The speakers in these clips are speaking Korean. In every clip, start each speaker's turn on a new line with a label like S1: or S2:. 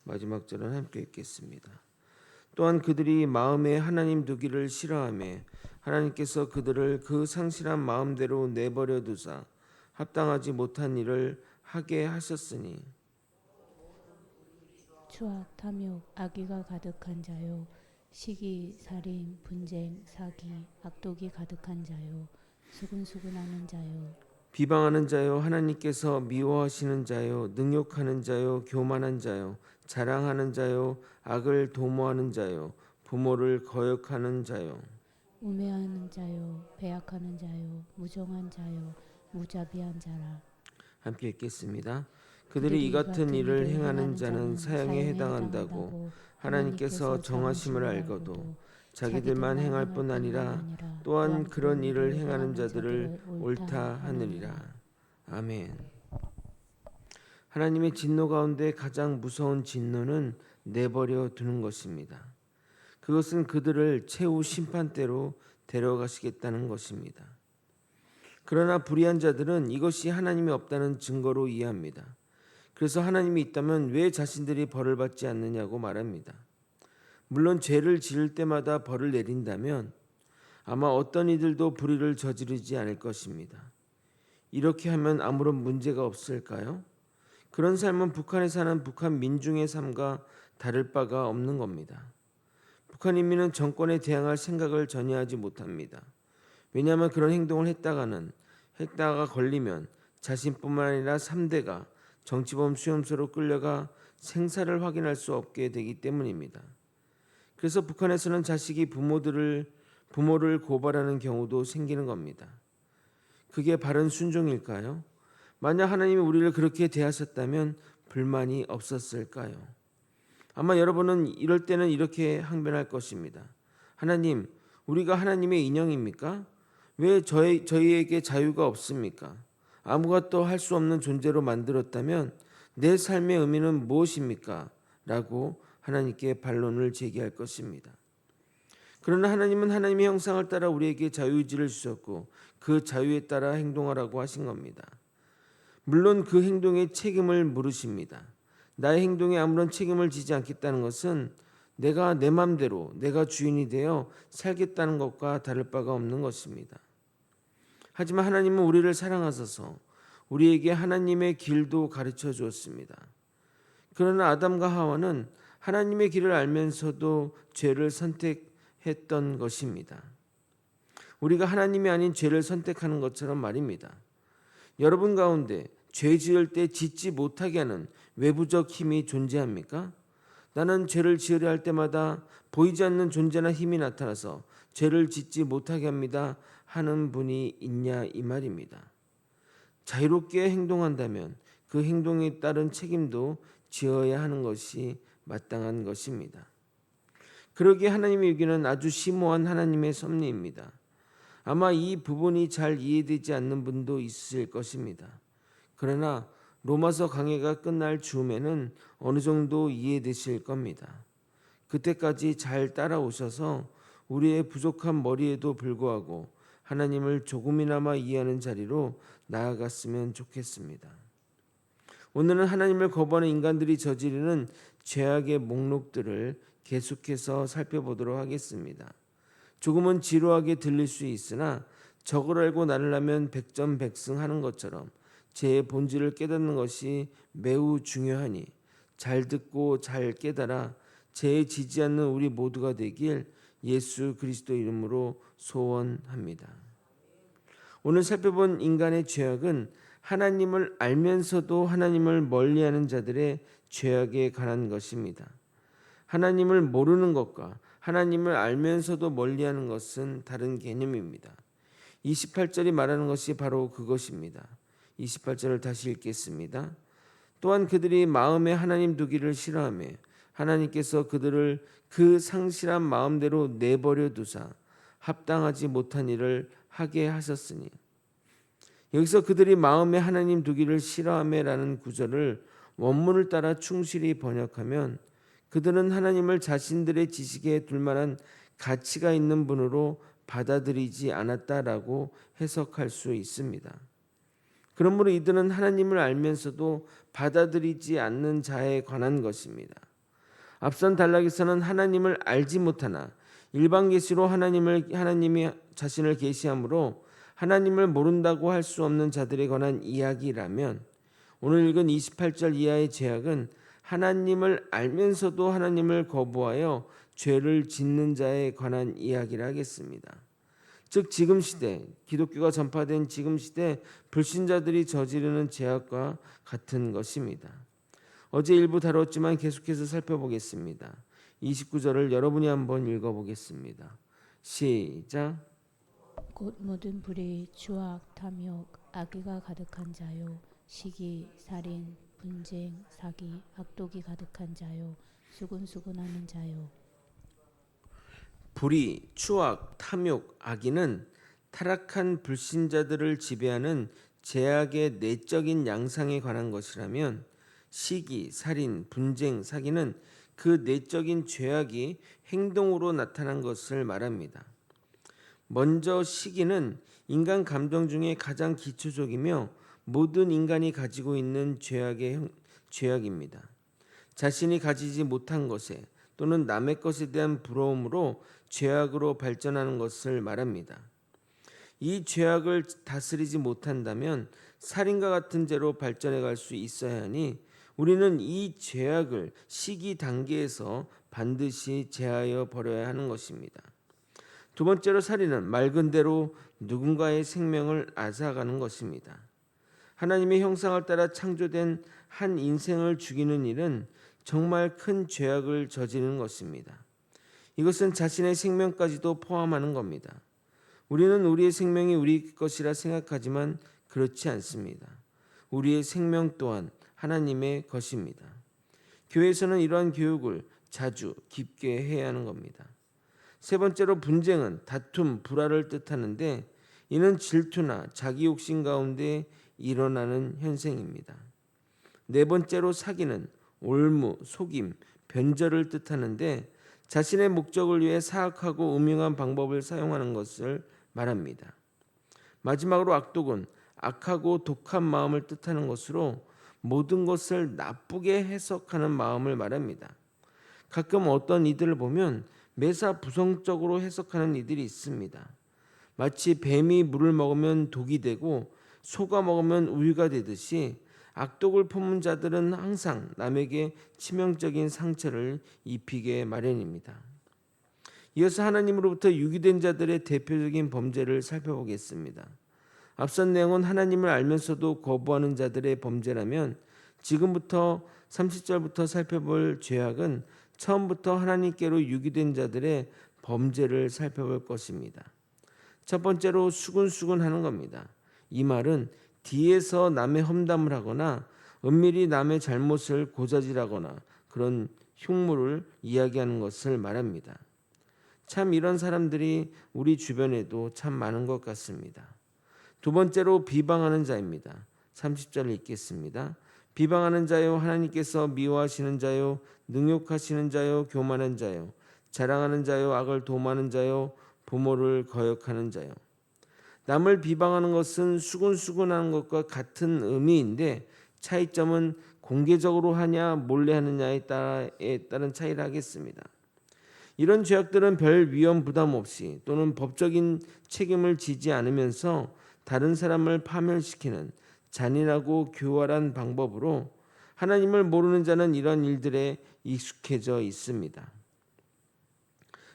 S1: 마지막 절은 함께 읽겠습니다. 또한 그들이 마음에 하나님 두기를 싫어하며 하나님께서 그들을 그 상실한 마음대로 내버려 두사 합당하지 못한 일을 하게 하셨으니
S2: 추악, 탐욕, 악의가 가득한 자요, 시기, 살인, 분쟁, 사기, 악독이 가득한 자요, 수근수근하는 자요,
S1: 비방하는 자요 하나님께서 미워하시는 자요 능욕하는 자요 교만한 자요 자랑하는 자요 악을 도모하는 자요 부모를 거역하는 자요.
S2: 우매하는 자요, 배약하는 자요, 무정한 자요, 무자비한 자라.
S1: 함께 읽겠습니다. 그들이 이
S2: 그들이 이
S1: 같은
S2: 같은
S1: 일을
S2: 일을
S1: 행하는
S2: 행하는
S1: 자는
S2: 자는
S1: 사형에
S2: 사형에
S1: 해당한다고
S2: 해당한다고
S1: 하나님께서
S2: 하나님께서
S1: 정하심을
S2: 정하심을
S1: 알고도
S2: 알고도
S1: 자기들만
S2: 자기들만
S1: 행할
S2: 행할
S1: 뿐
S2: 뿐만
S1: 아니라
S2: 아니라
S1: 또한
S2: 또한
S1: 그런
S2: 그런
S1: 일을
S2: 일을
S1: 행하는
S2: 행하는
S1: 자들을
S2: 자들을
S1: 옳다
S2: 옳다
S1: 하느니라.
S2: 하느니라.
S1: 아멘. 하나님의 진노 가운데 가장 무서운 진노는 내버려 두는 것입니다. 그것은 그들을 최후 심판대로 데려가시겠다는 것입니다. 그러나 불의한 자들은 이것이 하나님이 없다는 증거로 이해합니다. 그래서 하나님이 있다면 왜 자신들이 벌을 받지 않느냐고 말합니다. 물론 죄를 지을 때마다 벌을 내린다면 아마 어떤 이들도 불의를 저지르지 않을 것입니다. 이렇게 하면 아무런 문제가 없을까요? 그런 삶은 북한에 사는 북한 민중의 삶과 다를 바가 없는 겁니다. 북한 인민은 정권에 대항할 생각을 전혀 하지 못합니다. 왜냐하면 그런 행동을 했다가 걸리면 자신뿐만 아니라 3대가 정치범 수용소로 끌려가 생사를 확인할 수 없게 되기 때문입니다. 그래서 북한에서는 자식이 부모를 고발하는 경우도 생기는 겁니다. 그게 바른 순종일까요? 만약 하나님이 우리를 그렇게 대하셨다면 불만이 없었을까요? 아마 여러분은 이럴 때는 이렇게 항변할 것입니다. 하나님, 우리가 하나님의 인형입니까? 왜 저희에게 자유가 없습니까? 아무것도 할 수 없는 존재로 만들었다면 내 삶의 의미는 무엇입니까? 라고 하나님께 반론을 제기할 것입니다. 그러나 하나님은 하나님의 형상을 따라 우리에게 자유의지를 주셨고 그 자유에 따라 행동하라고 하신 겁니다. 물론 그 행동에 책임을 물으십니다. 나의 행동에 아무런 책임을 지지 않겠다는 것은 내가 내 맘대로 내가 주인이 되어 살겠다는 것과 다를 바가 없는 것입니다. 하지만 하나님은 우리를 사랑하셔서 우리에게 하나님의 길도 가르쳐 주었습니다. 그러나 아담과 하와는 하나님의 길을 알면서도 죄를 선택했던 것입니다. 우리가 하나님이 아닌 죄를 선택하는 것처럼 말입니다. 여러분 가운데 죄 지을 때 짓지 못하게 하는 외부적 힘이 존재합니까? 나는 죄를 지으려 할 때마다 보이지 않는 존재나 힘이 나타나서 죄를 짓지 못하게 합니다 하는 분이 있냐 이 말입니다. 자유롭게 행동한다면 그 행동에 따른 책임도 지어야 하는 것이 마땅한 것입니다. 그러기에 하나님의 유기는 아주 심오한 하나님의 섭리입니다. 아마 이 부분이 잘 이해되지 않는 분도 있을 것입니다. 그러나 로마서 강해가 끝날 즈음에는 어느 정도 이해되실 겁니다. 그때까지 잘 따라오셔서 우리의 부족한 머리에도 불구하고 하나님을 조금이나마 이해하는 자리로 나아갔으면 좋겠습니다. 오늘은 하나님을 거부하는 인간들이 저지르는 죄악의 목록들을 계속해서 살펴보도록 하겠습니다. 조금은 지루하게 들릴 수 있으나 적을 알고 나를 하면 백전백승하는 것처럼 죄의 본질을 깨닫는 것이 매우 중요하니 잘 듣고 잘 깨달아 죄에 지지 않는 우리 모두가 되길 예수 그리스도 이름으로 소원합니다. 오늘 살펴본 인간의 죄악은 하나님을 알면서도 하나님을 멀리하는 자들의 죄악에 관한 것입니다. 하나님을 모르는 것과 하나님을 알면서도 멀리하는 것은 다른 개념입니다. 28절이 말하는 것이 바로 그것입니다. 28절을 다시 읽겠습니다. 또한 그들이 마음에 하나님 두기를 싫어하며 하나님께서 그들을 그 상실한 마음대로 내버려 두사 합당하지 못한 일을 하게 하셨으니, 여기서 그들이 마음에 하나님 두기를 싫어하며라는 구절을 원문을 따라 충실히 번역하면 그들은 하나님을 자신들의 지식에 둘 만한 가치가 있는 분으로 받아들이지 않았다라고 해석할 수 있습니다. 그러므로 이들은 하나님을 알면서도 받아들이지 않는 자에 관한 것입니다. 앞선 단락에서는 하나님을 알지 못하나 일반 계시로 하나님이 자신을 계시함으로 하나님을 모른다고 할 수 없는 자들에 관한 이야기라면, 오늘 읽은 28절 이하의 죄악은 하나님을 알면서도 하나님을 거부하여 죄를 짓는 자에 관한 이야기를 하겠습니다. 즉 지금 시대, 기독교가 전파된 지금 시대 불신자들이 저지르는 죄악과 같은 것입니다. 어제 일부 다뤘지만 계속해서 살펴보겠습니다. 29절을 여러분이 한번 읽어보겠습니다. 시작.
S2: 곧 모든 불의, 추악, 탐욕, 악의가 가득한 자요, 시기, 살인, 분쟁, 사기, 악독이 가득한 자요, 수군수군하는 자요.
S1: 불의, 추악, 탐욕, 악의는 타락한 불신자들을 지배하는 죄악의 내적인 양상에 관한 것이라면, 시기, 살인, 분쟁, 사기는 그 내적인 죄악이 행동으로 나타난 것을 말합니다. 먼저 시기는 인간 감정 중에 가장 기초적이며 모든 인간이 가지고 있는 죄악입니다. 자신이 가지지 못한 것에 또는 남의 것에 대한 부러움으로 죄악으로 발전하는 것을 말합니다. 이 죄악을 다스리지 못한다면 살인과 같은 죄로 발전해 갈 수 있어야 하니, 우리는 이 죄악을 시기 단계에서 반드시 제하여 버려야 하는 것입니다. 두 번째로, 살인은 말 그대로 누군가의 생명을 앗아가는 것입니다. 하나님의 형상을 따라 창조된 한 인생을 죽이는 일은 정말 큰 죄악을 저지르는 것입니다. 이것은 자신의 생명까지도 포함하는 겁니다. 우리는 우리의 생명이 우리 것이라 생각하지만 그렇지 않습니다. 우리의 생명 또한 하나님의 것입니다. 교회에서는 이러한 교육을 자주 깊게 해야 하는 겁니다. 세 번째로, 분쟁은 다툼, 불화를 뜻하는데 이는 질투나 자기 욕심 가운데 일어나는 현상입니다. 네 번째로, 사기는 올무, 속임, 변절을 뜻하는데 자신의 목적을 위해 사악하고 음흉한 방법을 사용하는 것을 말합니다. 마지막으로, 악독은 악하고 독한 마음을 뜻하는 것으로 모든 것을 나쁘게 해석하는 마음을 말합니다. 가끔 어떤 이들을 보면 매사 부정적으로 해석하는 이들이 있습니다. 마치 뱀이 물을 먹으면 독이 되고 소가 먹으면 우유가 되듯이 악독을 품은 자들은 항상 남에게 치명적인 상처를 입히게 마련입니다. 이어서 하나님으로부터 유기된 자들의 대표적인 범죄를 살펴보겠습니다. 앞선 내용은 하나님을 알면서도 거부하는 자들의 범죄라면, 지금부터 30절부터 살펴볼 죄악은 처음부터 하나님께로 유기된 자들의 범죄를 살펴볼 것입니다. 첫 번째로, 수군수군하는 겁니다. 이 말은 뒤에서 남의 험담을 하거나 은밀히 남의 잘못을 고자질하거나 그런 흉물을 이야기하는 것을 말합니다. 참 이런 사람들이 우리 주변에도 참 많은 것 같습니다. 두 번째로, 비방하는 자입니다. 30절을 읽겠습니다. 비방하는 자요, 하나님께서 미워하시는 자요, 능욕하시는 자요, 교만한 자요, 자랑하는 자요, 악을 도모하는 자요, 부모를 거역하는 자요. 남을 비방하는 것은 수군수군하는 것과 같은 의미인데, 차이점은 공개적으로 하냐 몰래 하느냐에 따른 차이를 하겠습니다. 이런 죄악들은 별 위험 부담 없이 또는 법적인 책임을 지지 않으면서 다른 사람을 파멸시키는 잔인하고 교활한 방법으로 하나님을 모르는 자는 이런 일들에 익숙해져 있습니다.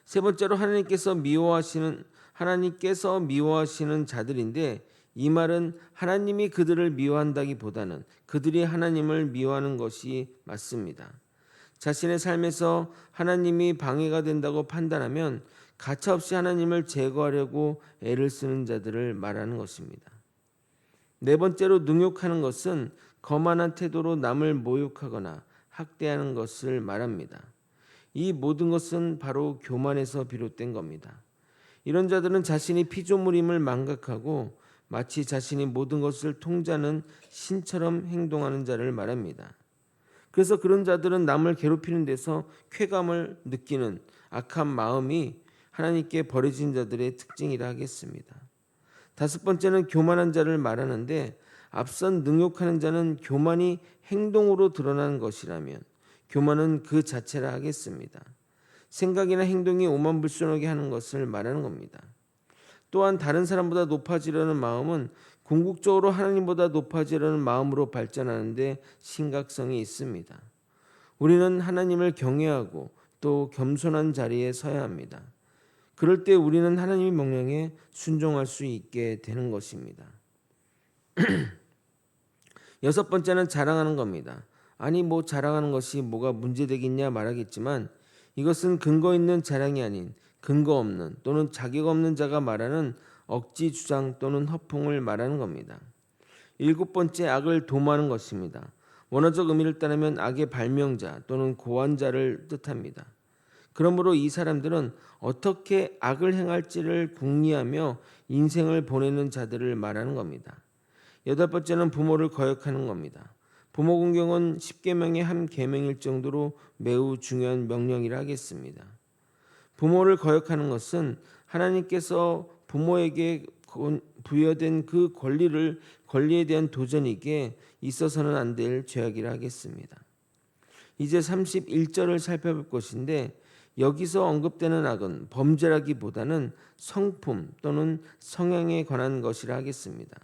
S1: 세 번째로, 하나님께서 미워하시는 자들인데, 이 말은 하나님이 그들을 미워한다기보다는 그들이 하나님을 미워하는 것이 맞습니다. 자신의 삶에서 하나님이 방해가 된다고 판단하면 가차없이 하나님을 제거하려고 애를 쓰는 자들을 말하는 것입니다. 네 번째로, 능욕하는 것은 거만한 태도로 남을 모욕하거나 학대하는 것을 말합니다. 이 모든 것은 바로 교만에서 비롯된 겁니다. 이런 자들은 자신이 피조물임을 망각하고 마치 자신이 모든 것을 통제하는 신처럼 행동하는 자를 말합니다. 그래서 그런 자들은 남을 괴롭히는 데서 쾌감을 느끼는 악한 마음이 하나님께 버려진 자들의 특징이라 하겠습니다. 다섯 번째는, 교만한 자를 말하는데, 앞선 능욕하는 자는 교만이 행동으로 드러나는 것이라면, 교만은 그 자체라 하겠습니다. 생각이나 행동이 오만불손하게 하는 것을 말하는 겁니다. 또한 다른 사람보다 높아지려는 마음은 궁극적으로 하나님보다 높아지려는 마음으로 발전하는데 심각성이 있습니다. 우리는 하나님을 경외하고 또 겸손한 자리에 서야 합니다. 그럴 때 우리는 하나님의 명령에 순종할 수 있게 되는 것입니다. 여섯 번째는 자랑하는 겁니다. 아니 뭐 자랑하는 것이 뭐가 문제되겠냐 말하겠지만 이것은 근거 있는 자랑이 아닌 근거 없는 또는 자격 없는 자가 말하는 억지 주장 또는 허풍을 말하는 겁니다. 일곱 번째, 악을 도모하는 것입니다. 원어적 의미를 따르면 악의 발명자 또는 고안자를 뜻합니다. 그러므로 이 사람들은 어떻게 악을 행할지를 궁리하며 인생을 보내는 자들을 말하는 겁니다. 여덟 번째는 부모를 거역하는 겁니다. 부모 공경은 10계명의 한 계명일 정도로 매우 중요한 명령이라 하겠습니다. 부모를 거역하는 것은 하나님께서 부모에게 부여된 그 권리에 대한 도전이기에 있어서는 안 될 죄악이라 하겠습니다. 이제 31절을 살펴볼 것인데 여기서 언급되는 악은 범죄라기보다는 성품 또는 성향에 관한 것이라 하겠습니다.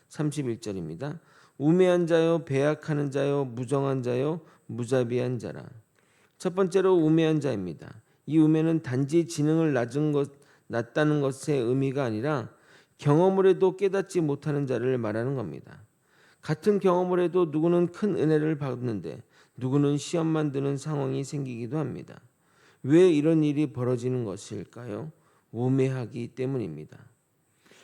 S1: 31절입니다. 우매한 자요, 배약하는 자요, 무정한 자요, 무자비한 자라. 첫 번째로 우매한 자입니다. 이 우매는 단지 지능을 낮다는 것의 의미가 아니라 경험을 해도 깨닫지 못하는 자를 말하는 겁니다. 같은 경험을 해도 누구는 큰 은혜를 받는데 누구는 시험만 드는 상황이 생기기도 합니다. 왜 이런 일이 벌어지는 것일까요? 우매하기 때문입니다.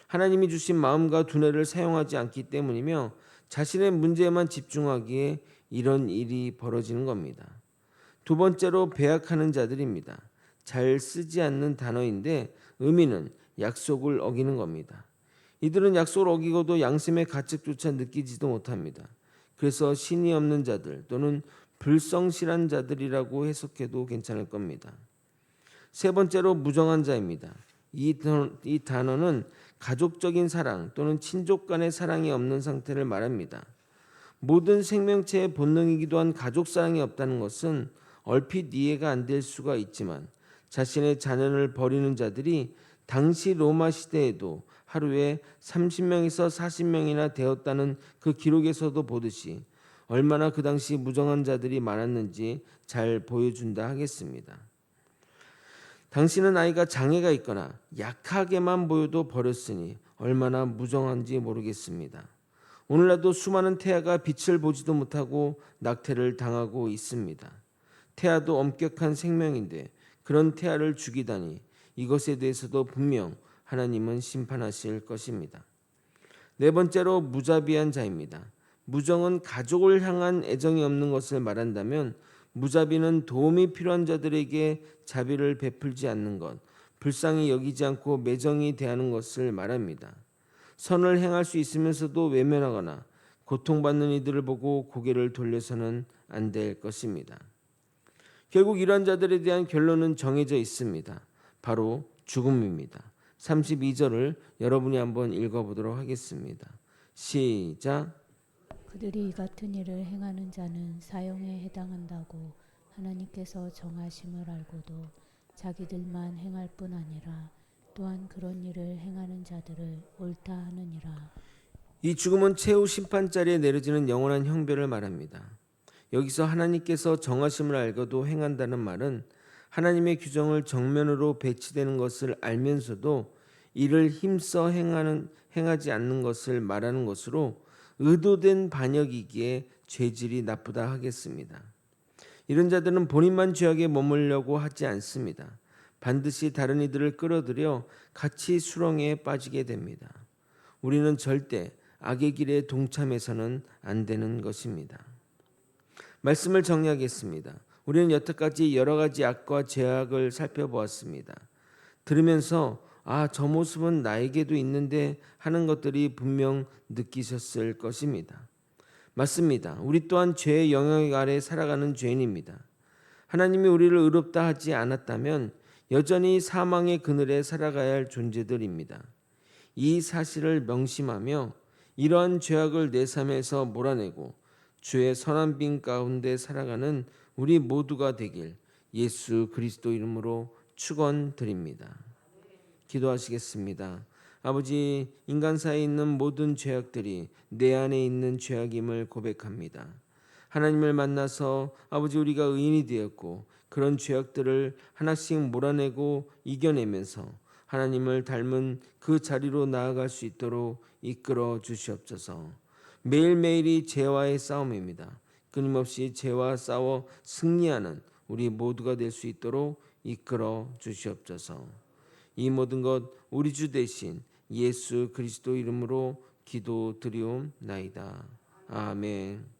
S1: 하나님이 주신 마음과 두뇌를 사용하지 않기 때문이며 자신의 문제에만 집중하기에 이런 일이 벌어지는 겁니다. 두 번째로 배약하는 자들입니다. 잘 쓰지 않는 단어인데 의미는 약속을 어기는 겁니다. 이들은 약속을 어기고도 양심의 가책조차 느끼지도 못합니다. 그래서 신이 없는 자들 또는 불성실한 자들이라고 해석해도 괜찮을 겁니다. 세 번째로 무정한 자입니다. 이 단어는 가족적인 사랑 또는 친족 간의 사랑이 없는 상태를 말합니다. 모든 생명체의 본능이기도 한 가족 사랑이 없다는 것은 얼핏 이해가 안 될 수가 있지만 자신의 자녀를 버리는 자들이 당시 로마 시대에도 하루에 30명에서 40명이나 되었다는 그 기록에서도 보듯이 얼마나 그 당시 무정한 자들이 많았는지 잘 보여준다 하겠습니다. 당신은 아이가 장애가 있거나 약하게만 보여도 버렸으니 얼마나 무정한지 모르겠습니다. 오늘날도 수많은 태아가 빛을 보지도 못하고 낙태를 당하고 있습니다. 태아도 엄격한 생명인데 그런 태아를 죽이다니 이것에 대해서도 분명 하나님은 심판하실 것입니다. 네 번째로 무자비한 자입니다. 무정은 가족을 향한 애정이 없는 것을 말한다면 무자비는 도움이 필요한 자들에게 자비를 베풀지 않는 것, 불쌍히 여기지 않고 매정히 대하는 것을 말합니다. 선을 행할 수 있으면서도 외면하거나 고통받는 이들을 보고 고개를 돌려서는 안 될 것입니다. 결국 이러한 자들에 대한 결론은 정해져 있습니다. 바로 죽음입니다. 32절을 여러분이 한번 읽어보도록 하겠습니다. 시작.
S2: 그들이 이 같은 일을 행하는 자는 사형에 해당한다고 하나님께서 정하심을 알고도 자기들만 행할 뿐 아니라 또한 그런 일을 행하는 자들을 옳다 하느니라.
S1: 이 죽음은 최후 심판 자리에 내려지는 영원한 형벌을 말합니다. 여기서 하나님께서 정하심을 알고도 행한다는 말은 하나님의 규정을 정면으로 배치되는 것을 알면서도 이를 힘써 행하지 않는 것을 말하는 것으로 의도된 반역이기에 죄질이 나쁘다 하겠습니다. 이런 자들은 본인만 죄악에 머물려고 하지 않습니다. 반드시 다른 이들을 끌어들여 같이 수렁에 빠지게 됩니다. 우리는 절대 악의 길에 동참해서는 안 되는 것입니다. 말씀을 정리하겠습니다. 우리는 여태까지 여러 가지 악과 죄악을 살펴보았습니다. 들으면서 저 모습은 나에게도 있는데 하는 것들이 분명 느끼셨을 것입니다. 맞습니다. 우리 또한 죄의 영향 아래 살아가는 죄인입니다. 하나님이 우리를 의롭다 하지 않았다면 여전히 사망의 그늘에 살아가야 할 존재들입니다. 이 사실을 명심하며 이러한 죄악을 내 삶에서 몰아내고 주의 선한 빛 가운데 살아가는 우리 모두가 되길 예수 그리스도 이름으로 축원드립니다. 기도하시겠습니다. 아버지, 인간사에 있는 모든 죄악들이 내 안에 있는 죄악임을 고백합니다. 하나님을 만나서 아버지 우리가 의인이 되었고 그런 죄악들을 하나씩 몰아내고 이겨내면서 하나님을 닮은 그 자리로 나아갈 수 있도록 이끌어 주시옵소서. 매일매일이 죄와의 싸움입니다. 끊임없이 죄와 싸워 승리하는 우리 모두가 될 수 있도록 이끌어 주시옵소서. 이 모든 것 우리 주 대신 예수 그리스도 이름으로 기도드리옵나이다. 아멘.